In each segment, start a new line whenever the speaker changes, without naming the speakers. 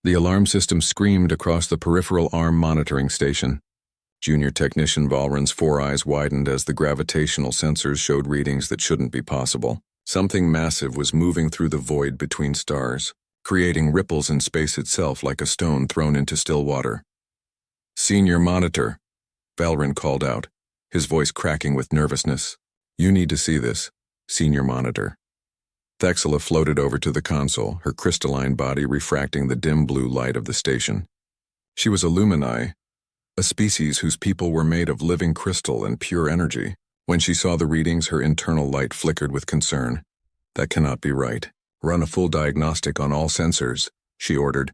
The alarm system screamed across the peripheral arm monitoring station. Junior Technician Valrin's four eyes widened as the gravitational sensors showed readings that shouldn't be possible. Something massive was moving through the void between stars, creating ripples in space itself like a stone thrown into still water. "Senior Monitor," Valrin called out, his voice cracking with nervousness. "You need to see this, Senior Monitor." Thexela floated over to the console, her crystalline body refracting the dim blue light of the station. She was a Lumini, a species whose people were made of living crystal and pure energy. When she saw the readings, her internal light flickered with concern. "That cannot be right. Run a full diagnostic on all sensors," she ordered.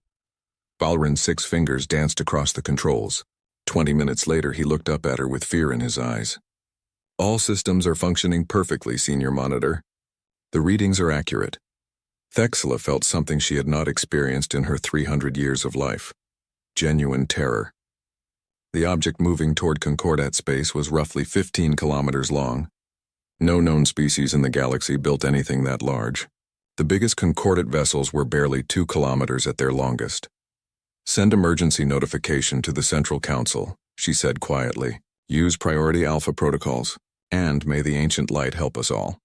Valrin's 6 fingers danced across the controls. 20 minutes later, he looked up at her with fear in his eyes. "All systems are functioning perfectly, Senior Monitor. The readings are accurate." Thexela felt something she had not experienced in her 300 years of life. Genuine terror. The object moving toward Concordat space was roughly 15 kilometers long. No known species in the galaxy built anything that large. The biggest Concordat vessels were barely 2 kilometers at their longest. "Send emergency notification to the Central Council," she said quietly. "Use Priority Alpha protocols, and may the ancient light help us all."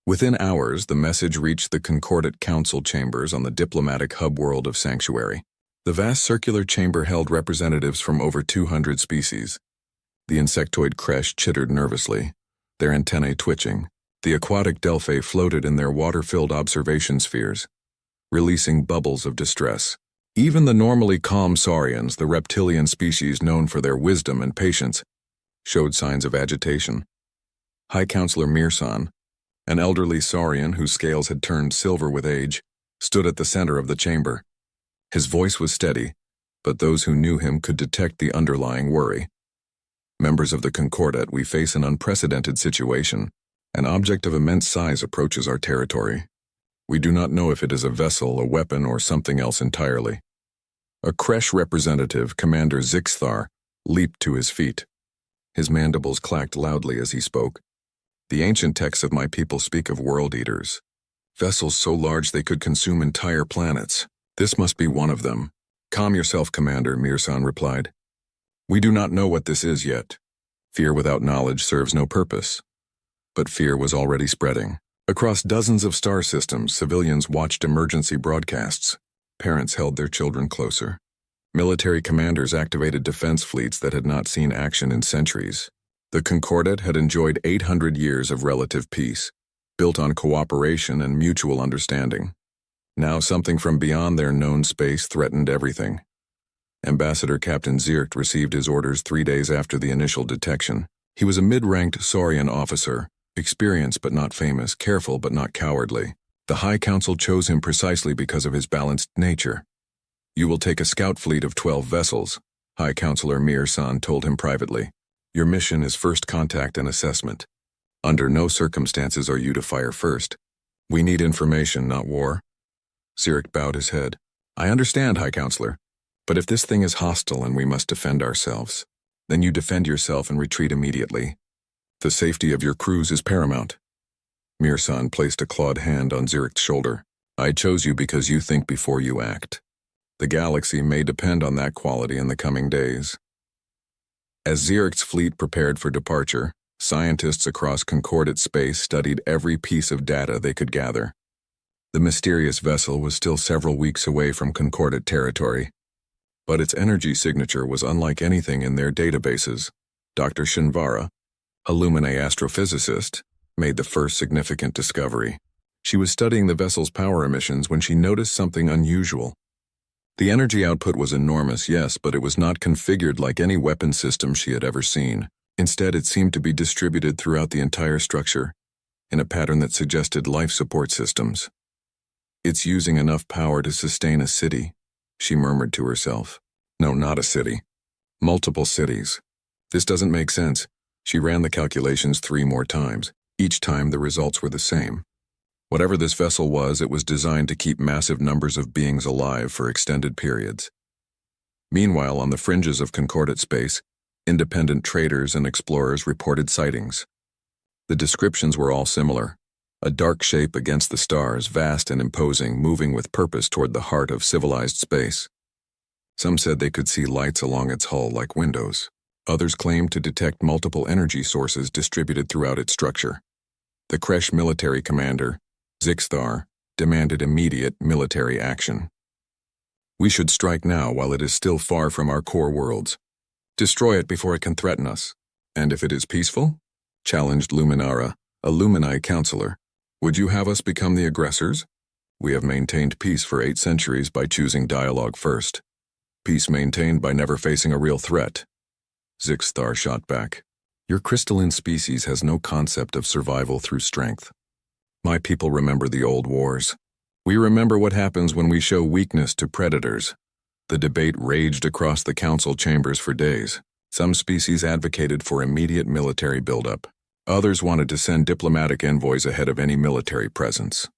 Within hours, the message reached the Concordat Council chambers on the diplomatic hub world of Sanctuary. The vast circular chamber held representatives from over 200 species. The insectoid creche chittered nervously, their antennae twitching. The aquatic Delphi floated in their water-filled observation spheres, releasing bubbles of distress. Even the normally calm saurians, the reptilian species known for their wisdom and patience, showed signs of agitation. High Counselor Mirsan, an elderly saurian whose scales had turned silver with age, stood at the center of the chamber. His voice was steady, but those who knew him could detect the underlying worry. "Members of the Concordat, we face an unprecedented situation. An object of immense size approaches our territory. We do not know if it is a vessel, a weapon, or something else entirely." A creche representative, Commander Zixthar, leaped to his feet. His mandibles clacked loudly as he spoke. "The ancient texts of my people speak of world eaters. Vessels so large they could consume entire planets. This must be one of them." "Calm yourself, Commander," Mirsan replied. "We do not know what this is yet. Fear without knowledge serves no purpose." But fear was already spreading. Across dozens of star systems, civilians watched emergency broadcasts. Parents held their children closer. Military commanders activated defense fleets that had not seen action in centuries. The Concordat had enjoyed 800 years of relative peace, built on cooperation and mutual understanding. Now something from beyond their known space threatened everything. Ambassador Captain Zirkt received his orders 3 days after the initial detection. He was a mid-ranked Saurian officer, experienced but not famous, careful but not cowardly. The High Council chose him precisely because of his balanced nature. "You will take a scout fleet of 12 vessels," High Counselor Mirsan told him privately. "Your mission is first contact and assessment. Under no circumstances are you to fire first. We need information, not war." Zirkt bowed his head. "I understand, High Counselor, but if this thing is hostile and we must defend ourselves, then you defend yourself and retreat immediately. The safety of your crews is paramount." Mirsan placed a clawed hand on Zirkt's shoulder. "I chose you because you think before you act. The galaxy may depend on that quality in the coming days." As Zirkt's fleet prepared for departure, scientists across Concordat space studied every piece of data they could gather. The mysterious vessel was still several weeks away from Concordat territory, but its energy signature was unlike anything in their databases. Dr. Shinvara, a Lumine astrophysicist, made the first significant discovery. She was studying the vessel's power emissions when she noticed something unusual. The energy output was enormous, yes, but it was not configured like any weapon system she had ever seen. Instead, it seemed to be distributed throughout the entire structure, in a pattern that suggested life support systems. "It's using enough power to sustain a city," she murmured to herself. "No, not a city. Multiple cities. This doesn't make sense." She ran the calculations 3 more times. Each time the results were the same. Whatever this vessel was, it was designed to keep massive numbers of beings alive for extended periods. Meanwhile, on the fringes of Concordat space, independent traders and explorers reported sightings. The descriptions were all similar: a dark shape against the stars, vast and imposing, moving with purpose toward the heart of civilized space. Some said they could see lights along its hull like windows. Others claimed to detect multiple energy sources distributed throughout its structure. The Kresh military commander, Zixthar, demanded immediate military action. We should strike now while it is still far from our core worlds. Destroy it before it can threaten us. And if it is peaceful? Challenged Luminara, a Lumini counselor. Would you have us become the aggressors? We have maintained peace for 8 centuries by choosing dialogue first. Peace maintained by never facing a real threat. Zixthar shot back. Your crystalline species has no concept of survival through strength. My people remember the old wars. We remember what happens when we show weakness to predators. The debate raged across the council chambers for days. Some species advocated for immediate military buildup. Others wanted to send diplomatic envoys ahead of any military presence.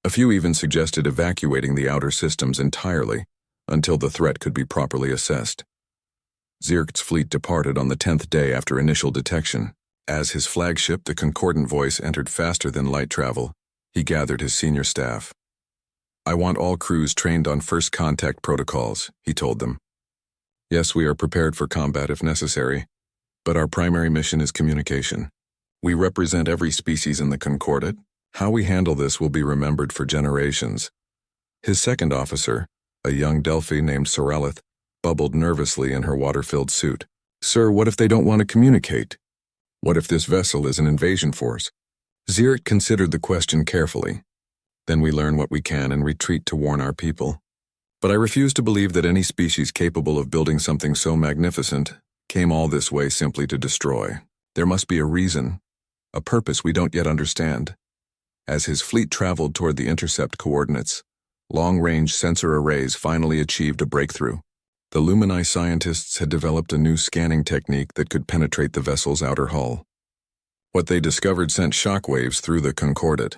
A few even suggested evacuating the outer systems entirely until the threat could be properly assessed. Zirkt's fleet departed on the 10th day after initial detection. As his flagship, the Concordant Voice, entered faster than light travel, he gathered his senior staff. I want all crews trained on first contact protocols, he told them. Yes, we are prepared for combat if necessary, but our primary mission is communication. We represent every species in the Concordat. How we handle this will be remembered for generations. His second officer, a young Delphi named Soralith, bubbled nervously in her water-filled suit. Sir, what if they don't want to communicate? What if this vessel is an invasion force? Zirkt considered the question carefully. Then we learn what we can and retreat to warn our people. But I refuse to believe that any species capable of building something so magnificent came all this way simply to destroy. There must be a reason, a purpose we don't yet understand. As his fleet traveled toward the intercept coordinates, long-range sensor arrays finally achieved a breakthrough. The Lumini scientists had developed a new scanning technique that could penetrate the vessel's outer hull. What they discovered sent shockwaves through the Concordat.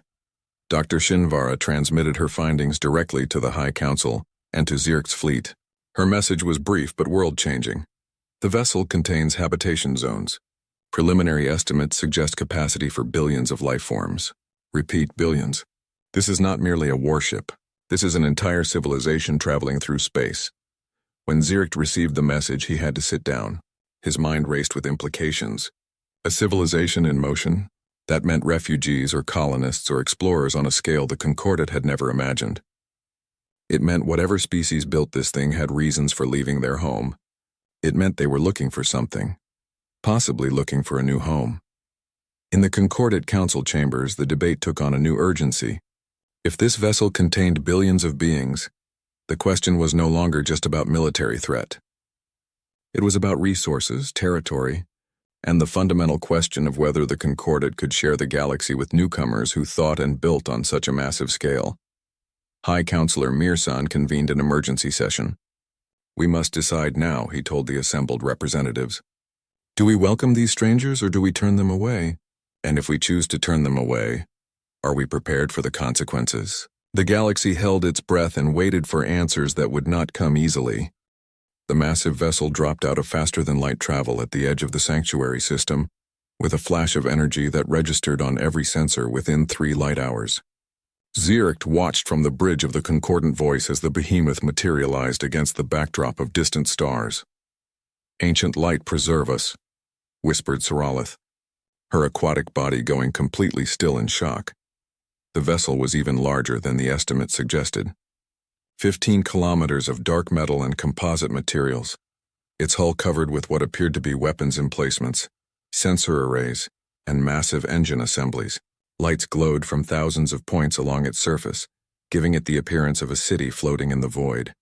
Dr. Shinvara transmitted her findings directly to the High Council and to Zirkt's fleet. Her message was brief but world-changing. The vessel contains habitation zones. Preliminary estimates suggest capacity for billions of life forms. Repeat, billions. This is not merely a warship. This is an entire civilization traveling through space. When Zirkt received the message, he had to sit down. His mind raced with implications. A civilization in motion? That meant refugees or colonists or explorers on a scale the Concordat had never imagined. It meant whatever species built this thing had reasons for leaving their home. It meant they were looking for something, possibly looking for a new home. In the Concordat council chambers, the debate took on a new urgency. If this vessel contained billions of beings, the question was no longer just about military threat. It was about resources, territory, and the fundamental question of whether the Concordat could share the galaxy with newcomers who thought and built on such a massive scale. High Counselor Mirsan convened an emergency session. We must decide now, he told the assembled representatives. Do we welcome these strangers or do we turn them away? And if we choose to turn them away, are we prepared for the consequences? The galaxy held its breath and waited for answers that would not come easily. The massive vessel dropped out of faster-than-light travel at the edge of the sanctuary system, with a flash of energy that registered on every sensor within 3 light hours. Zirkt watched from the bridge of the Concordant Voice as the behemoth materialized against the backdrop of distant stars. Ancient light preserve us, whispered Soralith, her aquatic body going completely still in shock. The vessel was even larger than the estimate suggested. 15 kilometers of dark metal and composite materials, its hull covered with what appeared to be weapons emplacements, sensor arrays, and massive engine assemblies. Lights glowed from thousands of points along its surface, giving it the appearance of a city floating in the void.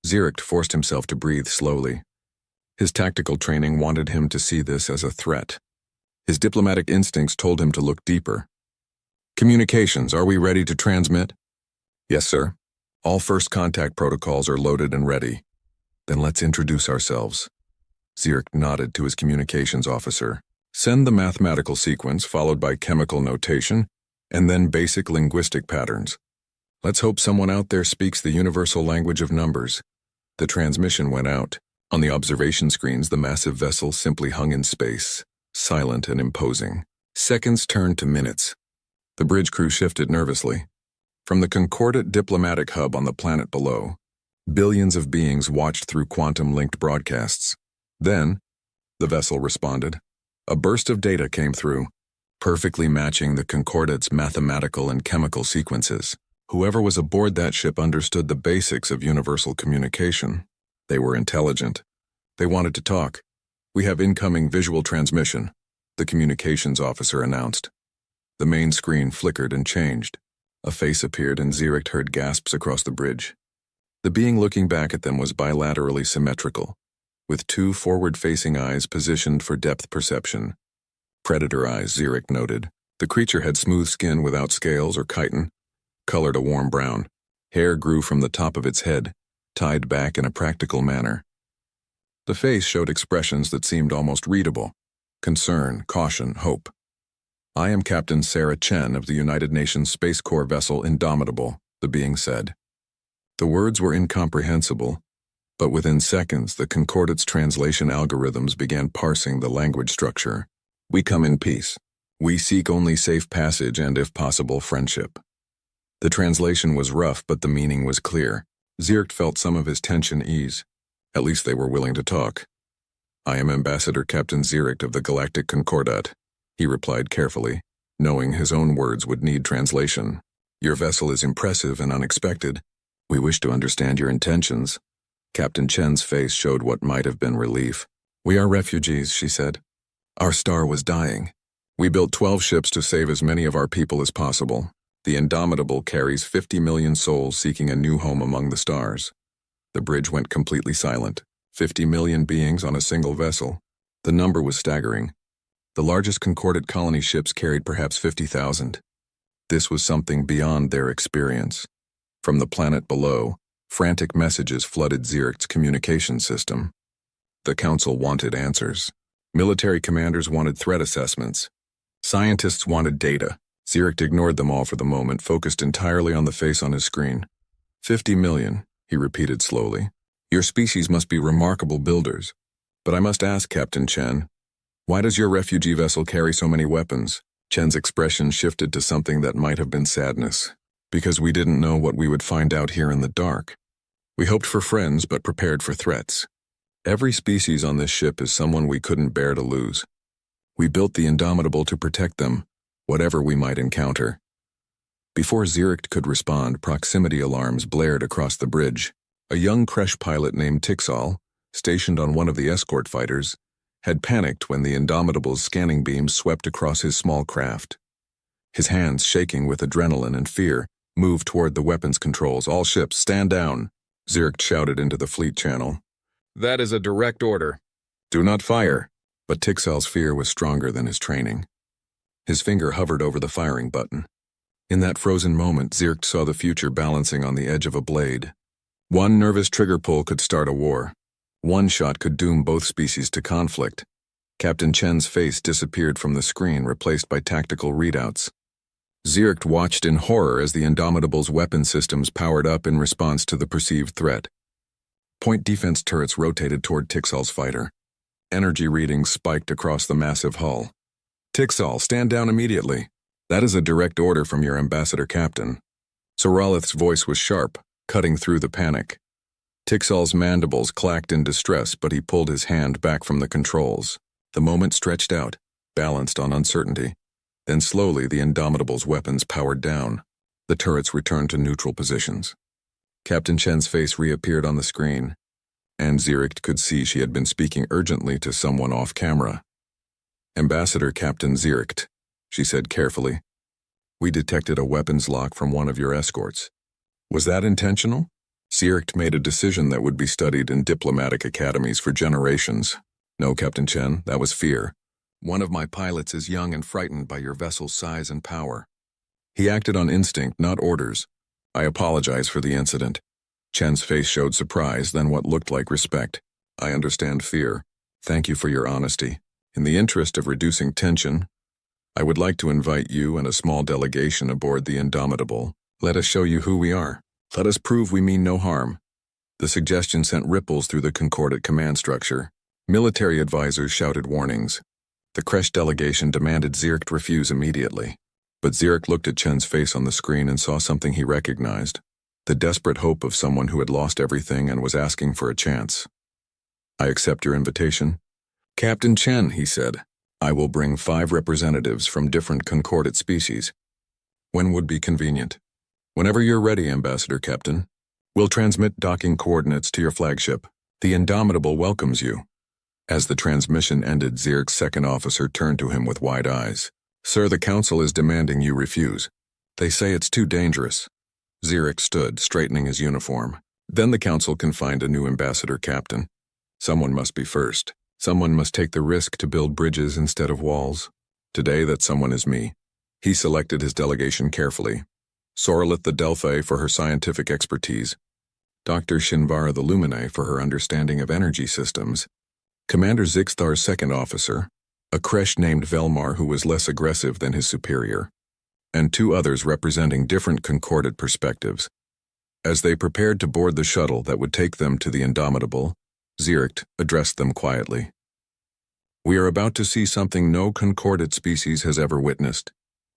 Zirkt forced himself to breathe slowly. His tactical training wanted him to see this as a threat. His diplomatic instincts told him to look deeper. Communications, are we ready to transmit? Yes, sir. All first contact protocols are loaded and ready. Then let's introduce ourselves. Zirkt nodded to his communications officer. Send the mathematical sequence followed by chemical notation, and then basic linguistic patterns. Let's hope someone out there speaks the universal language of numbers. The transmission went out. On the observation screens, the massive vessel simply hung in space, silent and imposing. Seconds turned to minutes. The bridge crew shifted nervously. From the concordant diplomatic hub on the planet below, billions of beings watched through quantum-linked broadcasts. Then, the vessel responded. A burst of data came through, perfectly matching the concordate's mathematical and chemical sequences. Whoever was aboard that ship understood the basics of universal communication. They were intelligent. They wanted to talk. "We have incoming visual transmission," the communications officer announced. The main screen flickered and changed. A face appeared and Zirich heard gasps across the bridge. The being looking back at them was bilaterally symmetrical, with two forward-facing eyes positioned for depth perception. Predator eyes, Zirich noted. The creature had smooth skin without scales or chitin, colored a warm brown. Hair grew from the top of its head, tied back in a practical manner. The face showed expressions that seemed almost readable: concern, caution, hope. "I am Captain Sarah Chen of the United Nations Space Corps vessel Indomitable," the being said. The words were incomprehensible, but within seconds the concordate's translation algorithms began parsing the language structure. "We come in peace. We seek only safe passage and, if possible, friendship." The translation was rough, but the meaning was clear. Zirich felt some of his tension ease. At least they were willing to talk. "I am Ambassador Captain Zirich of the Galactic Concordat," he replied carefully, knowing his own words would need translation. "Your vessel is impressive and unexpected. We wish to understand your intentions." Captain Chen's face showed what might have been relief. "We are refugees," she said. "Our star was dying. We built 12 ships to save as many of our people as possible. The Indomitable carries 50 million souls seeking a new home among the stars." The bridge went completely silent. 50 million beings on a single vessel. The number was staggering. The largest concordate colony ships carried perhaps 50,000. This was something beyond their experience. From the planet below, frantic messages flooded Zirich's communication system. The Council wanted answers. Military commanders wanted threat assessments. Scientists wanted data. Zirich ignored them all for the moment, focused entirely on the face on his screen. 50 million, he repeated slowly. "Your species must be remarkable builders. But I must ask, Captain Chen, why does your refugee vessel carry so many weapons?" Chen's expression shifted to something that might have been sadness. "Because we didn't know what we would find out here in the dark. We hoped for friends, but prepared for threats. Every species on this ship is someone we couldn't bear to lose. We built the Indomitable to protect them, whatever we might encounter." Before Zirich could respond, proximity alarms blared across the bridge. A young Kresh pilot named Tixal, stationed on one of the escort fighters, had panicked when the Indomitable's scanning beams swept across his small craft. His hands, shaking with adrenaline and fear, moved toward the weapons controls. "All ships, stand down," Zirich shouted into the fleet channel. "That is a direct order. Do not fire." But Tixal's fear was stronger than his training. His finger hovered over the firing button. In that frozen moment, Zirich saw the future balancing on the edge of a blade. One nervous trigger pull could start a war. One shot could doom both species to conflict. Captain Chen's face disappeared from the screen, replaced by tactical readouts. Zirich watched in horror as the Indomitable's weapon systems powered up in response to the perceived threat. Point defense turrets rotated toward Tixal's fighter. Energy readings spiked across the massive hull. "Tixal, stand down immediately. That is a direct order from your ambassador captain." Soralith's voice was sharp, cutting through the panic. Tixal's mandibles clacked in distress, but he pulled his hand back from the controls. The moment stretched out, balanced on uncertainty. Then slowly the Indomitable's weapons powered down. The turrets returned to neutral positions. Captain Chen's face reappeared on the screen, and Zirich could see she had been speaking urgently to someone off camera. "Ambassador Captain Zirich," she said carefully, "we detected a weapons lock from one of your escorts. Was that intentional?" Zirich made a decision that would be studied in diplomatic academies for generations. "No, Captain Chen, that was fear. One of my pilots is young and frightened by your vessel's size and power. He acted on instinct, not orders. I apologize for the incident." Chen's face showed surprise, then what looked like respect. "I understand fear. Thank you for your honesty. In the interest of reducing tension, I would like to invite you and a small delegation aboard the Indomitable. Let us show you who we are. Let us prove we mean no harm." The suggestion sent ripples through the concordate command structure. Military advisors shouted warnings. The Kresh delegation demanded Zirich refuse immediately. But Zirk looked at Chen's face on the screen and saw something he recognized. The desperate hope of someone who had lost everything and was asking for a chance. "I accept your invitation." "Captain Chen," he said, "I will bring 5 representatives from different concordate species. When would be convenient?" "Whenever you're ready, Ambassador Captain. We'll transmit docking coordinates to your flagship. The Indomitable welcomes you." As the transmission ended, Zirk's second officer turned to him with wide eyes. "Sir, the Council is demanding you refuse. They say it's too dangerous." Zirk stood, straightening his uniform. "Then the Council can find a new Ambassador Captain. Someone must be first. Someone must take the risk to build bridges instead of walls. Today, that someone is me." He selected his delegation carefully. Sorlith the Delphi for her scientific expertise. Dr. Shinvara the Lumine for her understanding of energy systems. Commander Zixthar's second officer, a Kresh named Velmar who was less aggressive than his superior, and 2 others representing different concordate perspectives. As they prepared to board the shuttle that would take them to the Indomitable, Zirk addressed them quietly. "We are about to see something no concordate species has ever witnessed.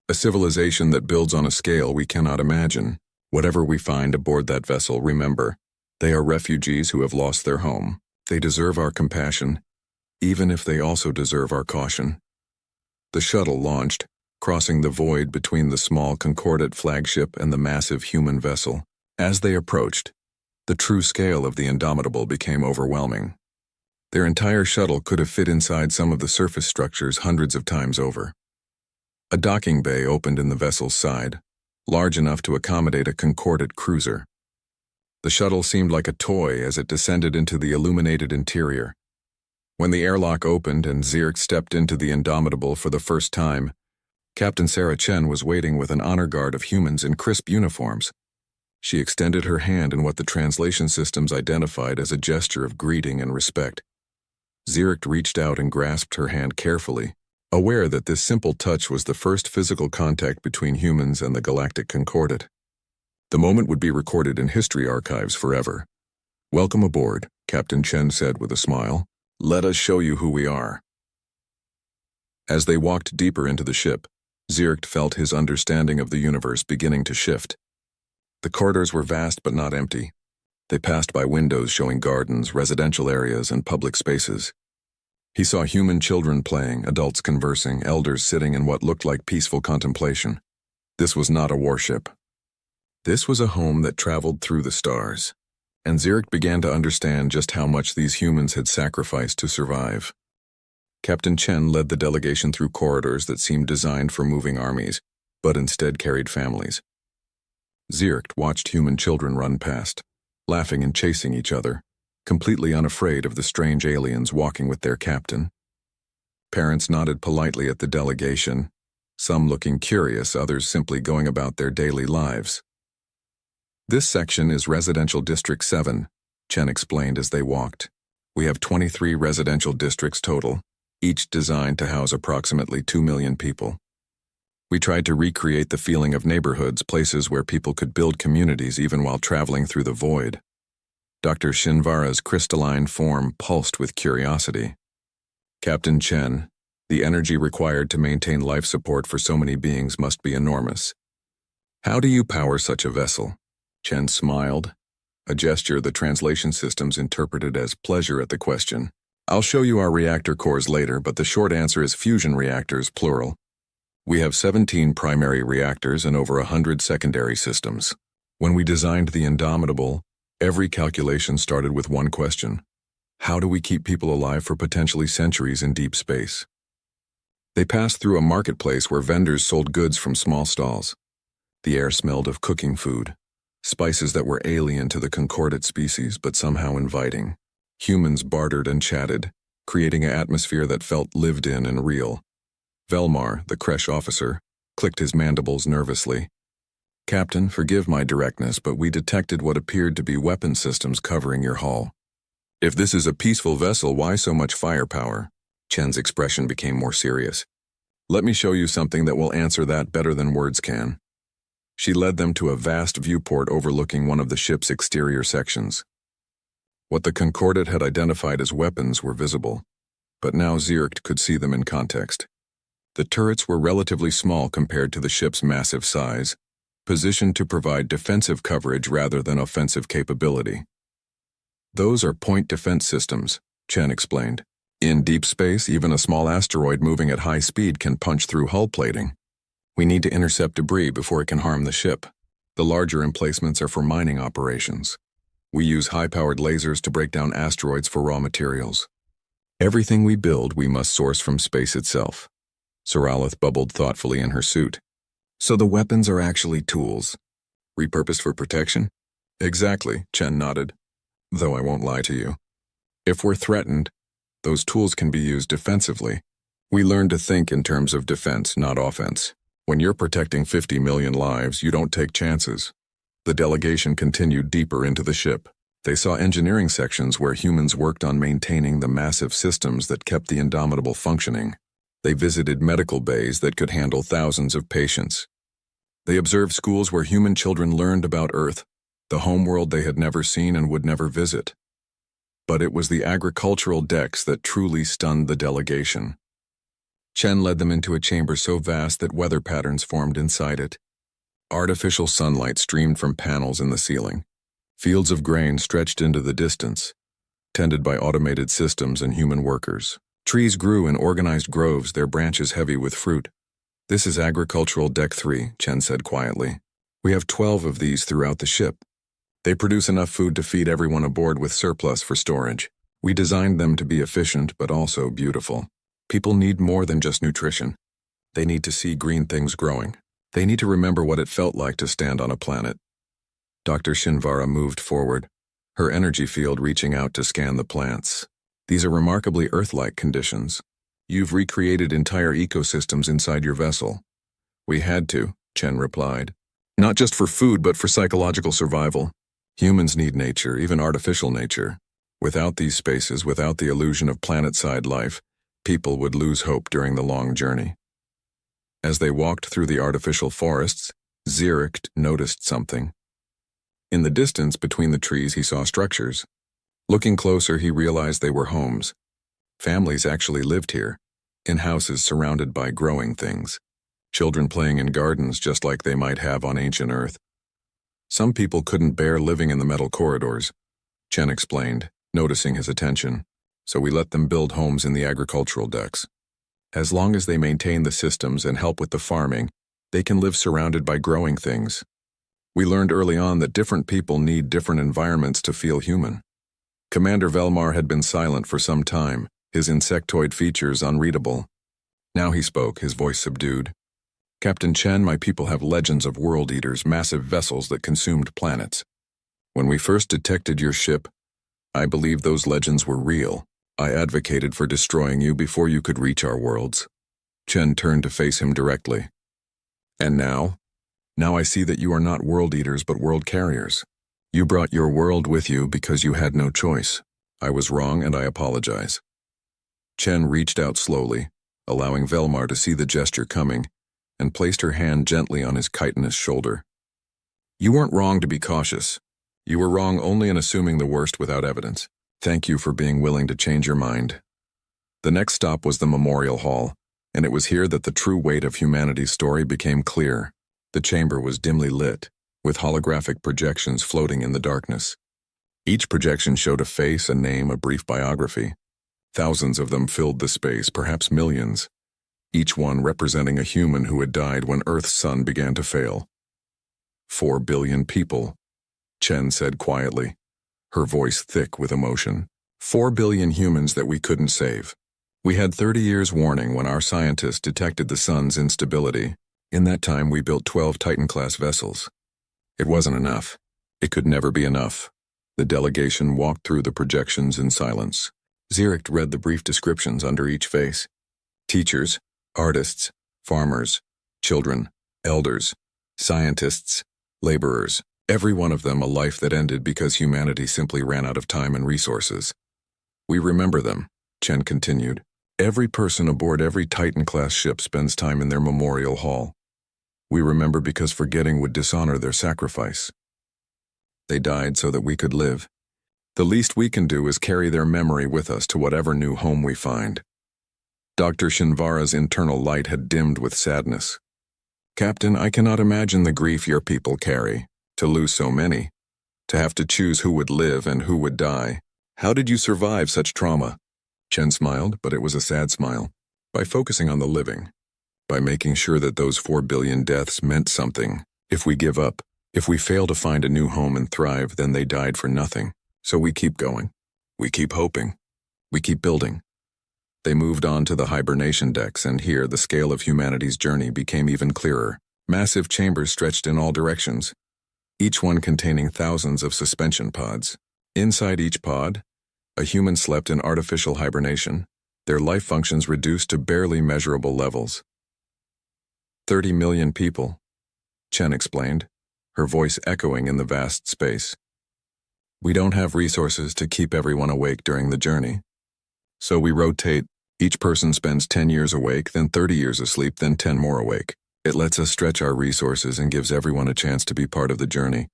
A civilization that builds on a scale we cannot imagine. Whatever we find aboard that vessel, remember, they are refugees who have lost their home. They deserve our compassion, even if they also deserve our caution." The shuttle launched, crossing the void between the small concordate flagship and the massive human vessel. As they approached, the true scale of the Indomitable became overwhelming. Their entire shuttle could have fit inside some of the surface structures hundreds of times over. A docking bay opened in the vessel's side, large enough to accommodate a concordate cruiser. The shuttle seemed like a toy as it descended into the illuminated interior. When the airlock opened and Zirk stepped into the Indomitable for the first time, Captain Sarah Chen was waiting with an honor guard of humans in crisp uniforms. She extended her hand in what the translation systems identified as a gesture of greeting and respect. Zirk reached out and grasped her hand carefully, aware that this simple touch was the first physical contact between humans and the Galactic Concordate. The moment would be recorded in history archives forever. "Welcome aboard," Captain Chen said with a smile. "Let us show you who we are." As they walked deeper into the ship, Zirk felt his understanding of the universe beginning to shift. The corridors were vast but not empty. They passed by windows showing gardens, residential areas, and public spaces. He saw human children playing, adults conversing, elders sitting in what looked like peaceful contemplation. This was not a warship. This was a home that traveled through the stars, and Zirk began to understand just how much these humans had sacrificed to survive. Captain Chen led the delegation through corridors that seemed designed for moving armies, but instead carried families. Zirk watched human children run past, laughing and chasing each other, completely unafraid of the strange aliens walking with their captain. Parents nodded politely at the delegation, some looking curious, others simply going about their daily lives. "This section is Residential District 7, Chen explained as they walked. "We have 23 residential districts total, each designed to house approximately 2 million people. We tried to recreate the feeling of neighborhoods, places where people could build communities even while traveling through the void." Dr. Shinvara's crystalline form pulsed with curiosity. "Captain Chen, the energy required to maintain life support for so many beings must be enormous. How do you power such a vessel?" Chen smiled, a gesture the translation systems interpreted as pleasure at the question. "I'll show you our reactor cores later, but the short answer is fusion reactors, plural. We have 17 primary reactors and over 100 secondary systems. When we designed the Indomitable, every calculation started with one question: how do we keep people alive for potentially centuries in deep space?" They passed through a marketplace where vendors sold goods from small stalls. The air smelled of cooking food, spices that were alien to the concordate species but somehow inviting. Humans bartered and chatted, creating an atmosphere that felt lived in and real. Velmar, the Kresh officer, clicked his mandibles nervously. "Captain, forgive my directness, but we detected what appeared to be weapon systems covering your hull. If this is a peaceful vessel, why so much firepower?" Chen's expression became more serious. "Let me show you something that will answer that better than words can." She led them to a vast viewport overlooking one of the ship's exterior sections. What the Concordate had identified as weapons were visible, but now Zirk could see them in context. The turrets were relatively small compared to the ship's massive size, positioned to provide defensive coverage rather than offensive capability. Those are point defense systems, Chen explained. In deep space, even a small asteroid moving at high speed can punch through hull plating. We need to intercept debris before it can harm the ship. The larger emplacements are for mining operations. We use high-powered lasers to break down asteroids for raw materials. Everything we build, we must source from space itself. Soralith bubbled thoughtfully in her suit. So the weapons are actually tools, repurposed for protection? Exactly, Chen nodded. Though I won't lie to you. If we're threatened, those tools can be used defensively. We learn to think in terms of defense, not offense. When you're protecting 50 million lives, you don't take chances. The delegation continued deeper into the ship. They saw engineering sections where humans worked on maintaining the massive systems that kept the Indomitable functioning. They visited medical bays that could handle thousands of patients. They observed schools where human children learned about Earth, the homeworld they had never seen and would never visit. But it was the agricultural decks that truly stunned the delegation. Chen led them into a chamber so vast that weather patterns formed inside it. Artificial sunlight streamed from panels in the ceiling. Fields of grain stretched into the distance, tended by automated systems and human workers. Trees grew in organized groves, their branches heavy with fruit. This is Agricultural Deck 3, Chen said quietly. We have 12 of these throughout the ship. They produce enough food to feed everyone aboard with surplus for storage. We designed them to be efficient but also beautiful. People need more than just nutrition. They need to see green things growing. They need to remember what it felt like to stand on a planet. Dr. Shinvara moved forward, her energy field reaching out to scan the plants. These are remarkably Earth-like conditions. You've recreated entire ecosystems inside your vessel. We had to, Chen replied. Not just for food, but for psychological survival. Humans need nature, even artificial nature. Without these spaces, without the illusion of planet-side life, people would lose hope during the long journey. As they walked through the artificial forests, Zirich noticed something. In the distance between the trees, he saw structures. Looking closer, he realized they were homes. Families actually lived here, in houses surrounded by growing things. Children playing in gardens just like they might have on ancient Earth. Some people couldn't bear living in the metal corridors, Chen explained, noticing his attention, so we let them build homes in the agricultural decks. As long as they maintain the systems and help with the farming, they can live surrounded by growing things. We learned early on that different people need different environments to feel human. Commander Velmar had been silent for some time, his insectoid features unreadable. Now he spoke, his voice subdued. Captain Chen, my people have legends of world eaters, massive vessels that consumed planets. When we first detected your ship, I believed those legends were real. I advocated for destroying you before you could reach our worlds. Chen turned to face him directly. And now? Now I see that you are not world eaters but world carriers. You brought your world with you because you had no choice. I was wrong and I apologize. Chen reached out slowly, allowing Velmar to see the gesture coming, and placed her hand gently on his chitinous shoulder. You weren't wrong to be cautious. You were wrong only in assuming the worst without evidence. Thank you for being willing to change your mind. The next stop was the Memorial Hall, and it was here that the true weight of humanity's story became clear. The chamber was dimly lit, with holographic projections floating in the darkness. Each projection showed a face, a name, a brief biography. Thousands of them filled the space, perhaps millions, each one representing a human who had died when Earth's sun began to fail. 4 billion people, Chen said quietly, her voice thick with emotion. 4 billion humans that we couldn't save. We had 30 years warning when our scientists detected the sun's instability. In that time, we built 12 Titan-class vessels. It wasn't enough. It could never be enough. The delegation walked through the projections in silence. Zirich read the brief descriptions under each face. Teachers, artists, farmers, children, elders, scientists, laborers, every one of them a life that ended because humanity simply ran out of time and resources. We remember them, Chen continued. Every person aboard every Titan-class ship spends time in their memorial hall. We remember because forgetting would dishonor their sacrifice. They died so that we could live. The least we can do is carry their memory with us to whatever new home we find. Dr. Shinvara's internal light had dimmed with sadness. Captain, I cannot imagine the grief your people carry, to lose so many, to have to choose who would live and who would die. How did you survive such trauma? Chen smiled, but it was a sad smile. By focusing on the living. By making sure that those 4 billion deaths meant something. If we give up, if we fail to find a new home and thrive, then they died for nothing. So we keep going. We keep hoping. We keep building. They moved on to the hibernation decks, and here the scale of humanity's journey became even clearer. Massive chambers stretched in all directions, each one containing thousands of suspension pods. Inside each pod, a human slept in artificial hibernation, their life functions reduced to barely measurable levels. 30 million people, Chen explained, her voice echoing in the vast space. We don't have resources to keep everyone awake during the journey. So we rotate. Each person spends 10 years awake, then 30 years asleep, then 10 more awake. It lets us stretch our resources and gives everyone a chance to be part of the journey.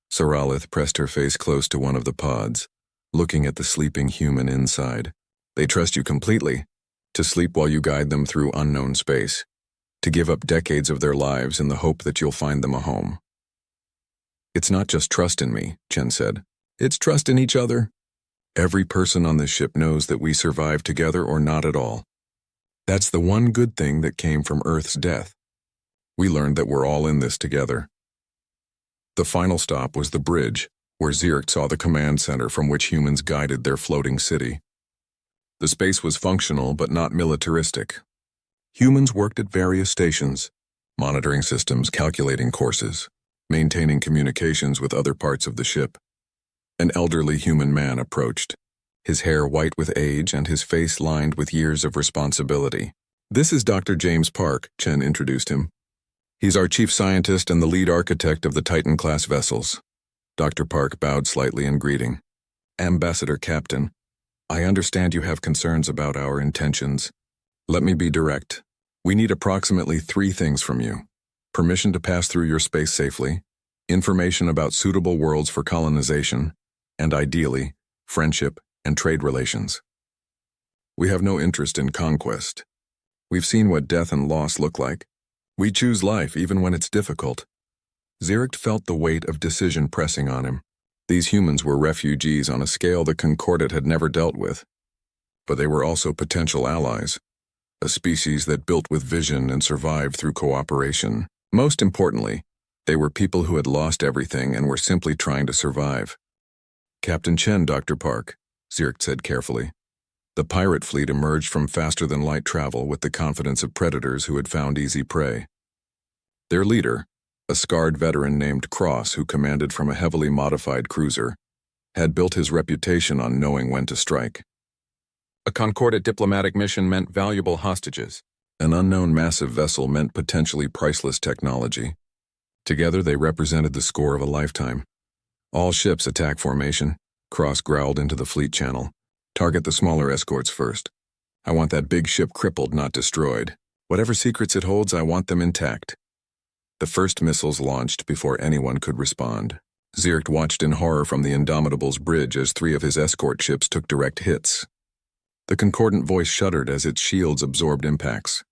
Saralith pressed her face close to one of the pods, looking at the sleeping human inside. They trust you completely, to sleep while you guide them through unknown space, to give up decades of their lives in the hope that you'll find them a home. It's not just trust in me, Chen said. It's trust in each other. Every person on this ship knows that we survive together or not at all. That's the one good thing that came from Earth's death. We learned that we're all in this together. The final stop was the bridge, where Zirk saw the command center from which humans guided their floating city. The space was functional but not militaristic. Humans worked at various stations, monitoring systems, calculating courses, maintaining communications with other parts of the ship. An elderly human man approached, his hair white with age and his face lined with years of responsibility. This is Dr. James Park, Chen introduced him. He's our chief scientist and the lead architect of the Titan-class vessels. Dr. Park bowed slightly in greeting. Ambassador Captain, I understand you have concerns about our intentions. Let me be direct. We need approximately 3 things from you. Permission to pass through your space safely, information about suitable worlds for colonization, and ideally, friendship and trade relations. We have no interest in conquest. We've seen what death and loss look like. We choose life even when it's difficult. Zirk felt the weight of decision pressing on him. These humans were refugees on a scale the Concordat had never dealt with. But they were also potential allies, a species that built with vision and survived through cooperation. Most importantly, they were people who had lost everything and were simply trying to survive. Captain Chen, Dr. Park, Zirk said carefully. The pirate fleet emerged from faster-than-light travel with the confidence of predators who had found easy prey. Their leader, a scarred veteran named Cross who commanded from a heavily modified cruiser, had built his reputation on knowing when to strike. A Concordat diplomatic mission meant valuable hostages. An unknown massive vessel meant potentially priceless technology. Together they represented the score of a lifetime. All ships attack formation, Cross growled into the fleet channel. Target the smaller escorts first. I want that big ship crippled, not destroyed. Whatever secrets it holds, I want them intact. The first missiles launched before anyone could respond. Zirk watched in horror from the Indomitable's bridge as 3 of his escort ships took direct hits. The concordant voice shuddered as its shields absorbed impacts.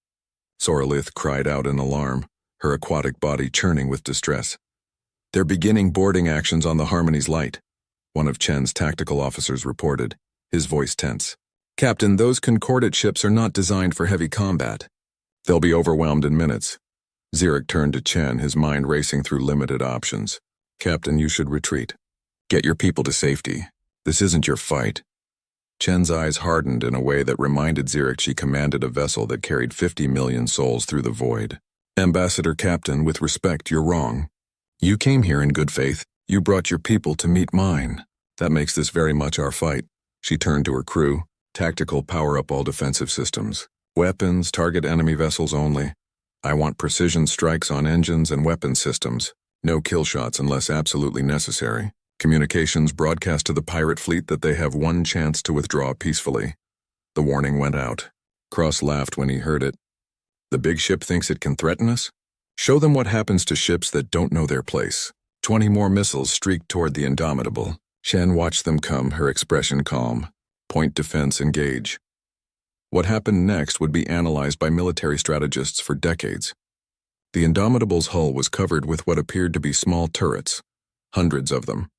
Soralith cried out in alarm, her aquatic body churning with distress. They're beginning boarding actions on the Harmony's light, one of Chen's tactical officers reported, his voice tense. Captain, those Concordat ships are not designed for heavy combat. They'll be overwhelmed in minutes. Zirk turned to Chen, his mind racing through limited options. Captain, you should retreat. Get your people to safety. This isn't your fight. Chen's eyes hardened in a way that reminded Zirk she commanded a vessel that carried 50 million souls through the void. Ambassador Captain, with respect, you're wrong. You came here in good faith. You brought your people to meet mine. That makes this very much our fight. She turned to her crew. Tactical, power up all defensive systems. Weapons, target enemy vessels only. I want precision strikes on engines and weapon systems. No kill shots unless absolutely necessary. Communications broadcast to the pirate fleet that they have one chance to withdraw peacefully. The warning went out. Cross laughed when he heard it. The big ship thinks it can threaten us? Show them what happens to ships that don't know their place. 20 more missiles streaked toward the Indomitable. Shen watched them come, her expression calm. Point defense engage. What happened next would be analyzed by military strategists for decades. The Indomitable's hull was covered with what appeared to be small turrets, hundreds of them,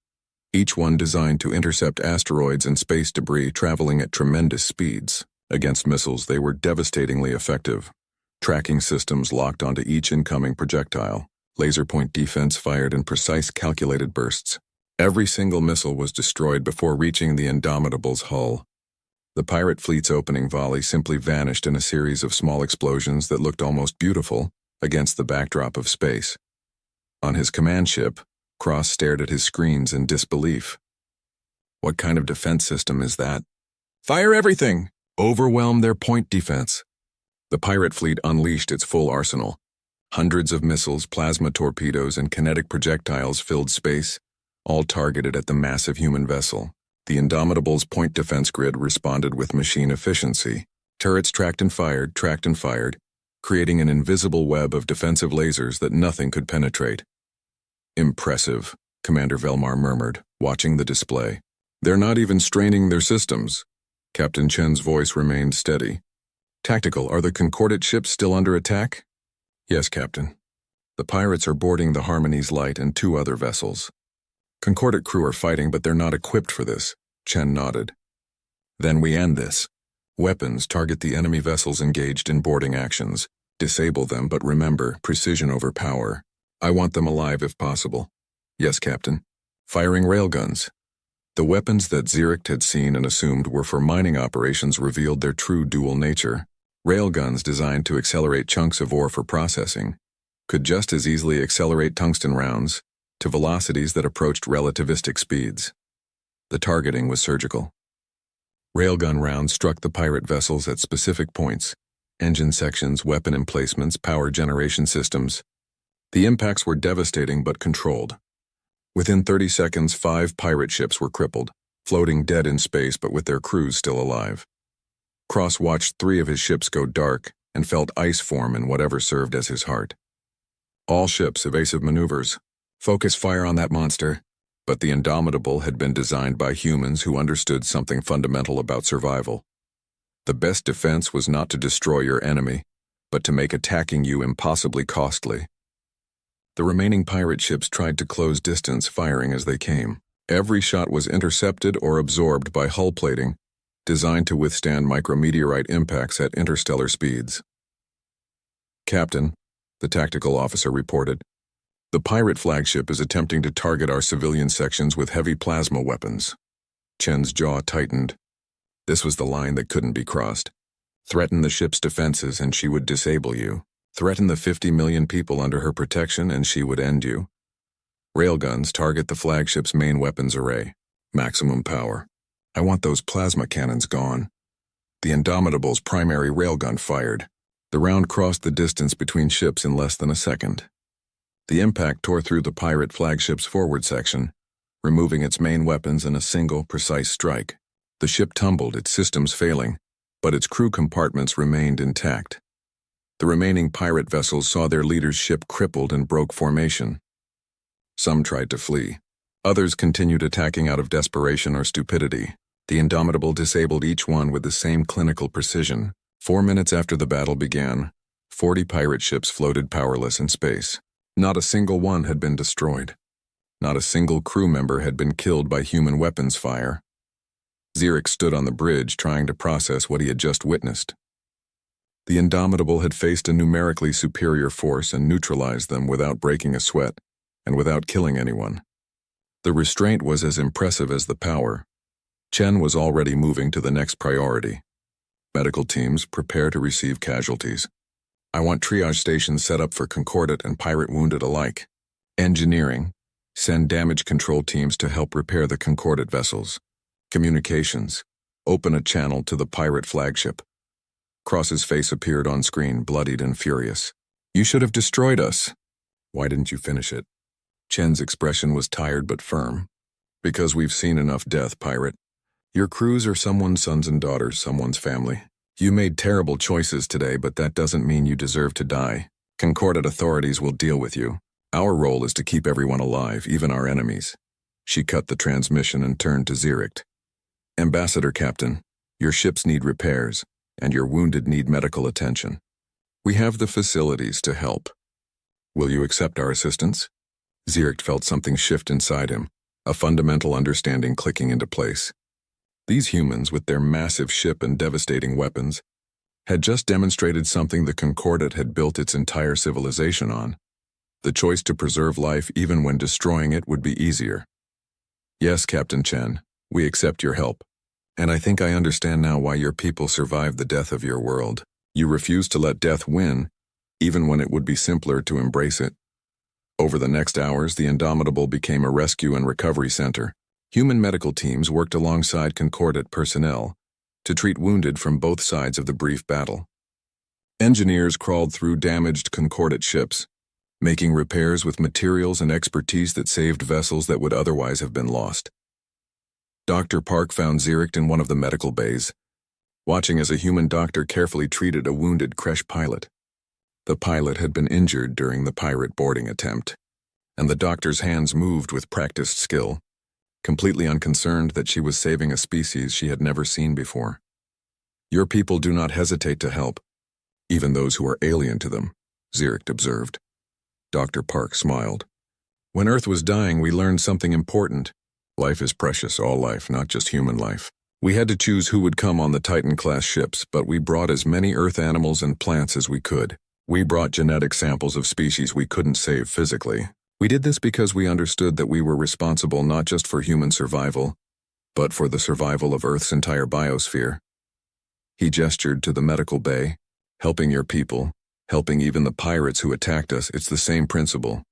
each one designed to intercept asteroids and space debris traveling at tremendous speeds. Against missiles, they were devastatingly effective. Tracking systems locked onto each incoming projectile. Laser point defense fired in precise calculated bursts. Every single missile was destroyed before reaching the Indomitable's hull. The pirate fleet's opening volley simply vanished in a series of small explosions that looked almost beautiful against the backdrop of space. On his command ship, Cross stared at his screens in disbelief. What kind of defense system is that? Fire everything! Overwhelm their point defense. The pirate fleet unleashed its full arsenal. Hundreds of missiles, plasma torpedoes, and kinetic projectiles filled space, all targeted at the massive human vessel. The Indomitable's point defense grid responded with machine efficiency. Turrets tracked and fired, creating an invisible web of defensive lasers that nothing could penetrate. Impressive, Commander Velmar murmured, watching the display. They're not even straining their systems. Captain Chen's voice remained steady. Tactical, are the Concordate ships still under attack? Yes, Captain. The pirates are boarding the Harmony's Light and 2 other vessels. Concordate crew are fighting, but they're not equipped for this, Chen nodded. Then we end this. Weapons target the enemy vessels engaged in boarding actions. Disable them, but remember, precision over power. I want them alive if possible. Yes, Captain. Firing railguns. The weapons that Zirich had seen and assumed were for mining operations revealed their true dual nature. Railguns designed to accelerate chunks of ore for processing could just as easily accelerate tungsten rounds to velocities that approached relativistic speeds. The targeting was surgical. Railgun rounds struck the pirate vessels at specific points: engine sections, weapon emplacements, power generation systems. The impacts were devastating but controlled. Within 30 seconds, 5 pirate ships were crippled, floating dead in space but with their crews still alive. Cross watched 3 of his ships go dark and felt ice form in whatever served as his heart. All ships, evasive maneuvers. Focus fire on that monster. But the Indomitable had been designed by humans who understood something fundamental about survival. The best defense was not to destroy your enemy, but to make attacking you impossibly costly. The remaining pirate ships tried to close distance, firing as they came. Every shot was intercepted or absorbed by hull plating, designed to withstand micrometeorite impacts at interstellar speeds. Captain, the tactical officer reported, the pirate flagship is attempting to target our civilian sections with heavy plasma weapons. Chen's jaw tightened. This was the line that couldn't be crossed. Threaten the ship's defenses and she would disable you. Threaten the 50 million people under her protection and she would end you. Railguns target the flagship's main weapons array. Maximum power. I want those plasma cannons gone. The Indomitable's primary railgun fired. The round crossed the distance between ships in less than a second. The impact tore through the pirate flagship's forward section, removing its main weapons in a single, precise strike. The ship tumbled, its systems failing, but its crew compartments remained intact. The remaining pirate vessels saw their leader's ship crippled and broke formation. Some tried to flee. Others continued attacking out of desperation or stupidity. The Indomitable disabled each one with the same clinical precision. 4 minutes after the battle began, 40 pirate ships floated powerless in space. Not a single one had been destroyed. Not a single crew member had been killed by human weapons fire. Zirich stood on the bridge trying to process what he had just witnessed. The Indomitable had faced a numerically superior force and neutralized them without breaking a sweat and without killing anyone. The restraint was as impressive as the power. Chen was already moving to the next priority. Medical teams, prepare to receive casualties. I want triage stations set up for Concordate and pirate wounded alike. Engineering, send damage control teams to help repair the Concordate vessels. Communications, open a channel to the pirate flagship. Cross's face appeared on screen, bloodied and furious. You should have destroyed us. Why didn't you finish it? Chen's expression was tired but firm. Because we've seen enough death, pirate. Your crews are someone's sons and daughters, someone's family. You made terrible choices today, but that doesn't mean you deserve to die. Concordate authorities will deal with you. Our role is to keep everyone alive, even our enemies. She cut the transmission and turned to Zirich. Ambassador Captain, your ships need repairs. and your wounded need medical attention. We have the facilities to help. Will you accept our assistance? Zirk felt something shift inside him, a fundamental understanding clicking into place. These humans, with their massive ship and devastating weapons, had just demonstrated something the Concordat had built its entire civilization on: the choice to preserve life even when destroying it would be easier. Yes, Captain Chen, we accept your help. And I think I understand now why your people survived the death of your world. You refused to let death win, even when it would be simpler to embrace it. Over the next hours, the Indomitable became a rescue and recovery center. Human medical teams worked alongside Concordat personnel to treat wounded from both sides of the brief battle. Engineers crawled through damaged Concordat ships, making repairs with materials and expertise that saved vessels that would otherwise have been lost. Dr. Park found Zirk in one of the medical bays, watching as a human doctor carefully treated a wounded Kresh pilot. The pilot had been injured during the pirate boarding attempt, and the doctor's hands moved with practiced skill, completely unconcerned that she was saving a species she had never seen before. Your people do not hesitate to help, even those who are alien to them, Zirk observed. Dr. Park smiled. When Earth was dying, we learned something important. Life is precious, all life, not just human life. We had to choose who would come on the Titan-class ships, but we brought as many Earth animals and plants as we could. We brought genetic samples of species we couldn't save physically. We did this because we understood that we were responsible not just for human survival, but for the survival of Earth's entire biosphere. He gestured to the medical bay. Helping your people, helping even the pirates who attacked us, it's the same principle.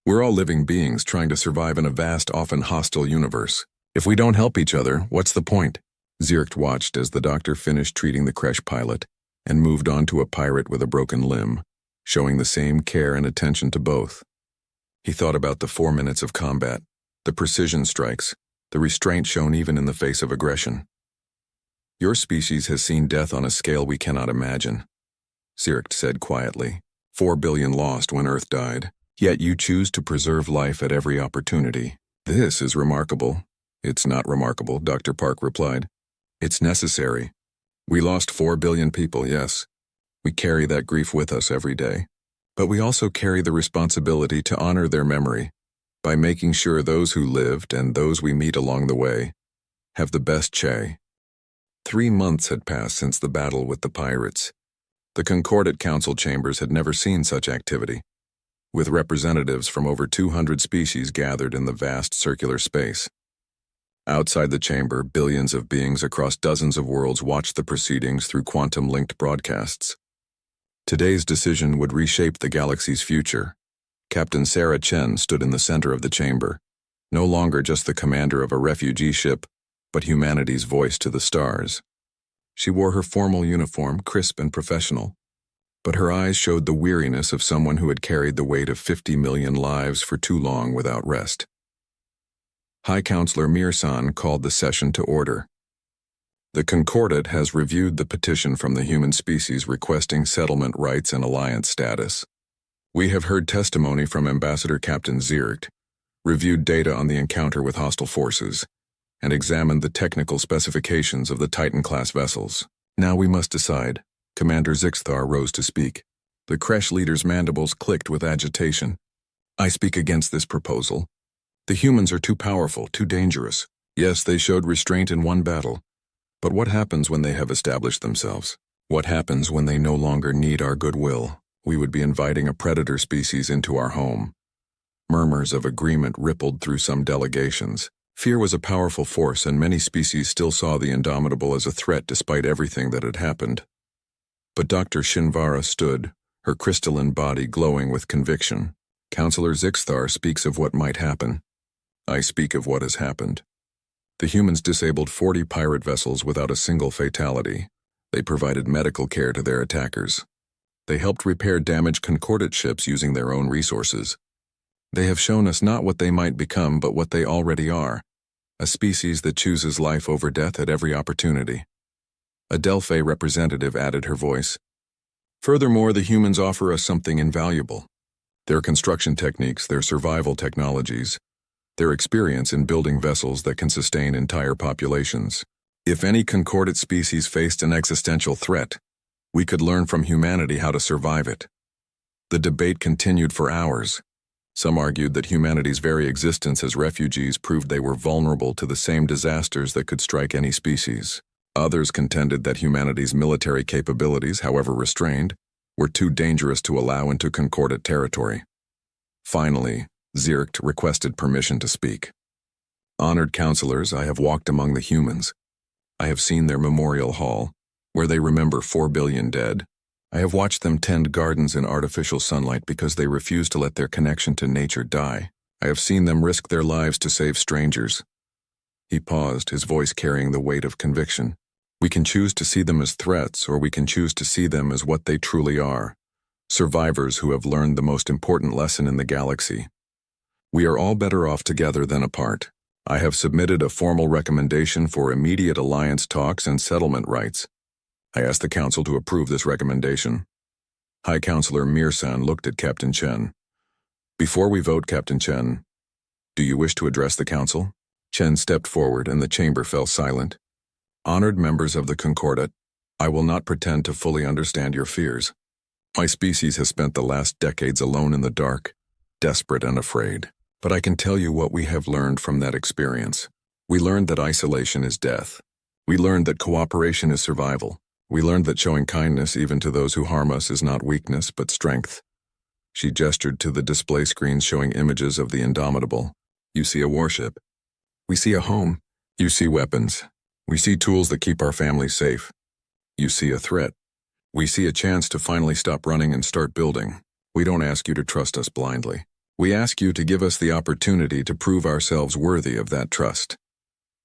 We're all living beings trying to survive in a vast, often hostile universe. If we don't help each other, what's the point? Zirk watched as the doctor finished treating the Kresh pilot and moved on to a pirate with a broken limb, showing the same care and attention to both. He thought about the 4 minutes of combat, the precision strikes, the restraint shown even in the face of aggression. Your species has seen death on a scale we cannot imagine, Zirk said quietly. 4 billion lost when Earth died, yet you choose to preserve life at every opportunity. This is remarkable. It's not remarkable, Dr. Park replied. It's necessary. We lost 4 billion people, yes. We carry that grief with us every day. But we also carry the responsibility to honor their memory by making sure those who lived and those we meet along the way have the best Che. 3 months had passed since the battle with the pirates. The Concordat Council chambers had never seen such activity, with representatives from over 200 species gathered in the vast circular space. Outside the chamber, billions of beings across dozens of worlds watched the proceedings through quantum-linked broadcasts. Today's decision would reshape the galaxy's future. Captain Sarah Chen stood in the center of the chamber, no longer just the commander of a refugee ship, but humanity's voice to the stars. She wore her formal uniform, crisp and professional, but her eyes showed the weariness of someone who had carried the weight of 50 million lives for too long without rest. High Counselor Mirsan called the session to order. The Concordat has reviewed the petition from the human species requesting settlement rights and alliance status. We have heard testimony from Ambassador Captain Zirk, reviewed data on the encounter with hostile forces, and examined the technical specifications of the Titan-class vessels. Now we must decide. Commander Zixthar rose to speak. The Kresh leader's mandibles clicked with agitation. I speak against this proposal. The humans are too powerful, too dangerous. Yes, they showed restraint in one battle. But what happens when they have established themselves? What happens when they no longer need our goodwill? We would be inviting a predator species into our home. Murmurs of agreement rippled through some delegations. Fear was a powerful force, and many species still saw the Indomitable as a threat despite everything that had happened. But Dr. Shinvara stood, her crystalline body glowing with conviction. Counselor Zixthar speaks of what might happen. I speak of what has happened. The humans disabled 40 pirate vessels without a single fatality. They provided medical care to their attackers. They helped repair damaged Concordat ships using their own resources. They have shown us not what they might become, but what they already are, a species that chooses life over death at every opportunity. A Delphi representative added her voice. Furthermore, the humans offer us something invaluable. Their construction techniques, their survival technologies, their experience in building vessels that can sustain entire populations. If any concordate species faced an existential threat, we could learn from humanity how to survive it. The debate continued for hours. Some argued that humanity's very existence as refugees proved they were vulnerable to the same disasters that could strike any species. Others contended that humanity's military capabilities, however restrained, were too dangerous to allow into concordate territory. Finally, Zirkt requested permission to speak. Honored counselors, I have walked among the humans. I have seen their memorial hall, where they remember 4 billion dead. I have watched them tend gardens in artificial sunlight because they refuse to let their connection to nature die. I have seen them risk their lives to save strangers. He paused, his voice carrying the weight of conviction. We can choose to see them as threats, or we can choose to see them as what they truly are, survivors who have learned the most important lesson in the galaxy. We are all better off together than apart. I have submitted a formal recommendation for immediate alliance talks and settlement rights. I asked the Council to approve this recommendation. High Counselor Mirsan looked at Captain Chen. Before we vote, Captain Chen, do you wish to address the Council? Chen stepped forward and the chamber fell silent. Honored members of the Concordat, I will not pretend to fully understand your fears. My species has spent the last decades alone in the dark, desperate and afraid. But I can tell you what we have learned from that experience. We learned that isolation is death. We learned that cooperation is survival. We learned that showing kindness even to those who harm us is not weakness, but strength. She gestured to the display screens showing images of the Indomitable. You see a warship. We see a home. You see weapons. We see tools that keep our families safe. You see a threat. We see a chance to finally stop running and start building. We don't ask you to trust us blindly. We ask you to give us the opportunity to prove ourselves worthy of that trust.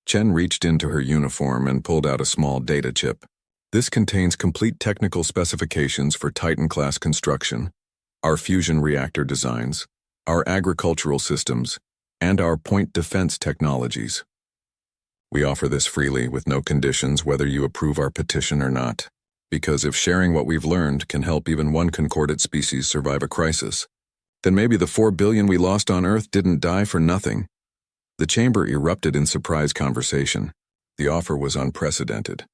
Chen reached into her uniform and pulled out a small data chip. This contains complete technical specifications for Titan-class construction, our fusion reactor designs, our agricultural systems, and our point defense technologies. We offer this freely with no conditions whether you approve our petition or not, because if sharing what we've learned can help even one concordate species survive a crisis, then maybe the 4 billion we lost on Earth didn't die for nothing. The chamber erupted in surprise conversation. The offer was unprecedented.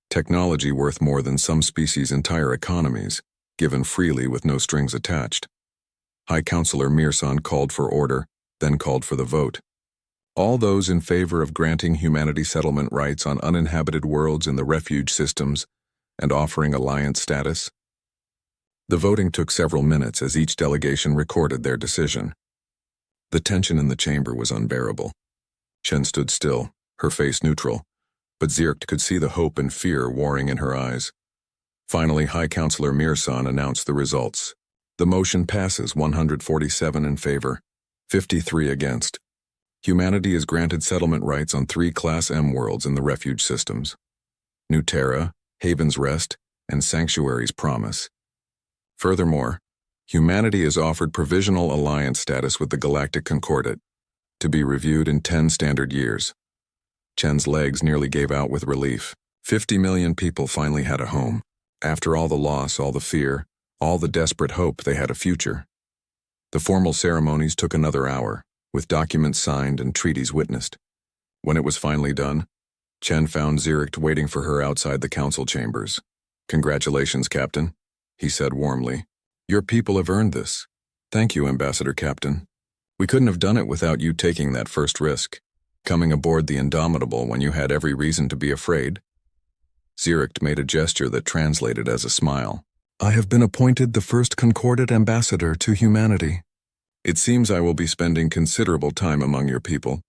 Technology worth more than some species' entire economies, given freely with no strings attached. High Counselor Mirsan called for order, then called for the vote. All those in favor of granting humanity settlement rights on uninhabited worlds in the refuge systems and offering alliance status. The voting took several minutes as each delegation recorded their decision. The tension in the chamber was unbearable. Chen stood still, her face neutral, but Zirkt could see the hope and fear warring in her eyes. Finally, High Counselor Mirsan announced the results. The motion passes 147 in favor, 53 against. Humanity is granted settlement rights on 3 Class M worlds in the refuge systems: New Terra, Haven's Rest, and Sanctuary's Promise. Furthermore, humanity is offered provisional alliance status with the Galactic Concordat, to be reviewed in 10 standard years. Chen's legs nearly gave out with relief. 50 million people finally had a home. After all the loss, all the fear, all the desperate hope, they had a future. The formal ceremonies took another hour, with documents signed and treaties witnessed. When it was finally done, Chen found Zirkt waiting for her outside the council chambers. "Congratulations, Captain," he said warmly. "Your people have earned this. Thank you, Ambassador Captain. We couldn't have done it without you taking that first risk, coming aboard the Indomitable when you had every reason to be afraid." Zirkt made a gesture that translated as a smile. "I have been appointed the first Concordat ambassador to humanity. It seems I will be spending considerable time among your people.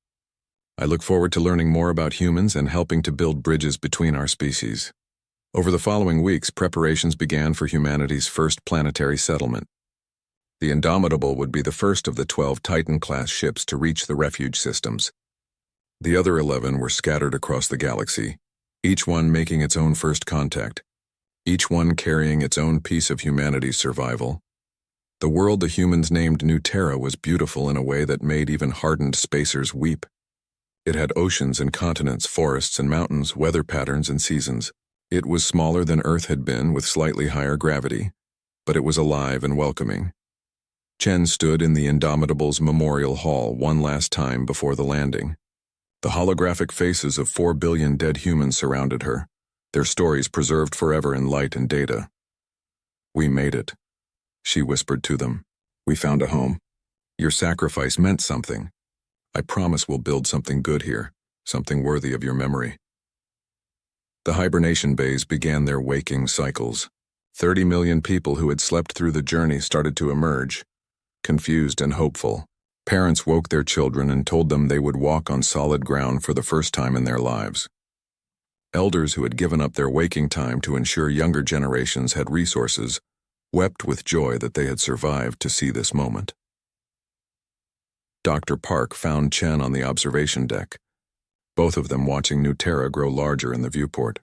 I look forward to learning more about humans and helping to build bridges between our species." Over the following weeks, preparations began for humanity's first planetary settlement. The Indomitable would be the first of the 12 Titan-class ships to reach the refuge systems. The other 11 were scattered across the galaxy, each one making its own first contact, each one carrying its own piece of humanity's survival. The world the humans named New Terra was beautiful in a way that made even hardened spacers weep. It had oceans and continents, forests and mountains, weather patterns and seasons. It was smaller than Earth had been, with slightly higher gravity, but it was alive and welcoming. Chen stood in the Indomitable's memorial hall one last time before the landing. The holographic faces of 4 billion dead humans surrounded her, their stories preserved forever in light and data. "We made it," she whispered to them. "We found a home. Your sacrifice meant something. I promise we'll build something good here, something worthy of your memory." The hibernation bays began their waking cycles. 30 million people who had slept through the journey started to emerge, confused and hopeful. Parents woke their children and told them they would walk on solid ground for the first time in their lives. Elders who had given up their waking time to ensure younger generations had resources wept with joy that they had survived to see this moment. Dr. Park found Chen on the observation deck, both of them watching New Terra grow larger in the viewport.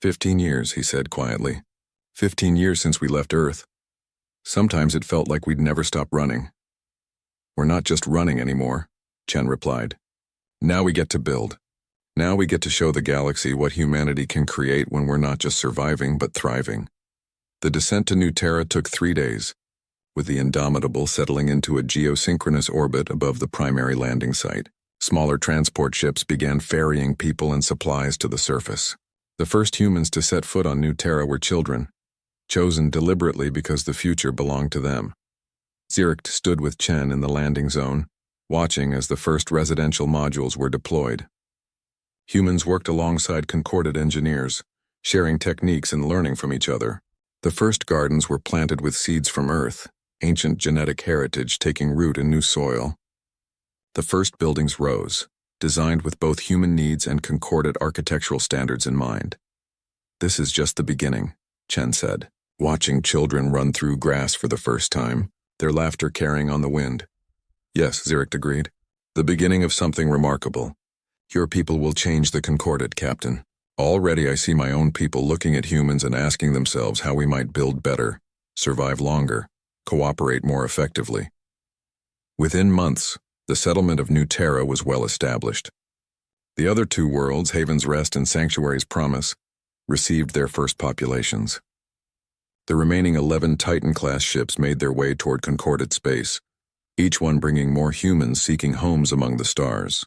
15 years, he said quietly. 15 years since we left Earth. Sometimes it felt like we'd never stop running. "We're not just running anymore," Chen replied. "Now we get to build. Now we get to show the galaxy what humanity can create when we're not just surviving but thriving." The descent to New Terra took 3 days, with the Indomitable settling into a geosynchronous orbit above the primary landing site. Smaller transport ships began ferrying people and supplies to the surface. The first humans to set foot on New Terra were children, chosen deliberately because the future belonged to them. Ziricht stood with Chen in the landing zone, watching as the first residential modules were deployed. Humans worked alongside Concordate engineers, sharing techniques and learning from each other. The first gardens were planted with seeds from Earth, ancient genetic heritage taking root in new soil. The first buildings rose, designed with both human needs and Concordate architectural standards in mind. "This is just the beginning," Chen said, watching children run through grass for the first time, their laughter carrying on the wind. "Yes," Ziricht agreed. "The beginning of something remarkable. Your people will change the Concordate, Captain. Already I see my own people looking at humans and asking themselves how we might build better, survive longer, cooperate more effectively." Within months, the settlement of New Terra was well established. The other 2 worlds, Haven's Rest and Sanctuary's Promise, received their first populations. The remaining 11 Titan-class ships made their way toward Concordate space, each one bringing more humans seeking homes among the stars.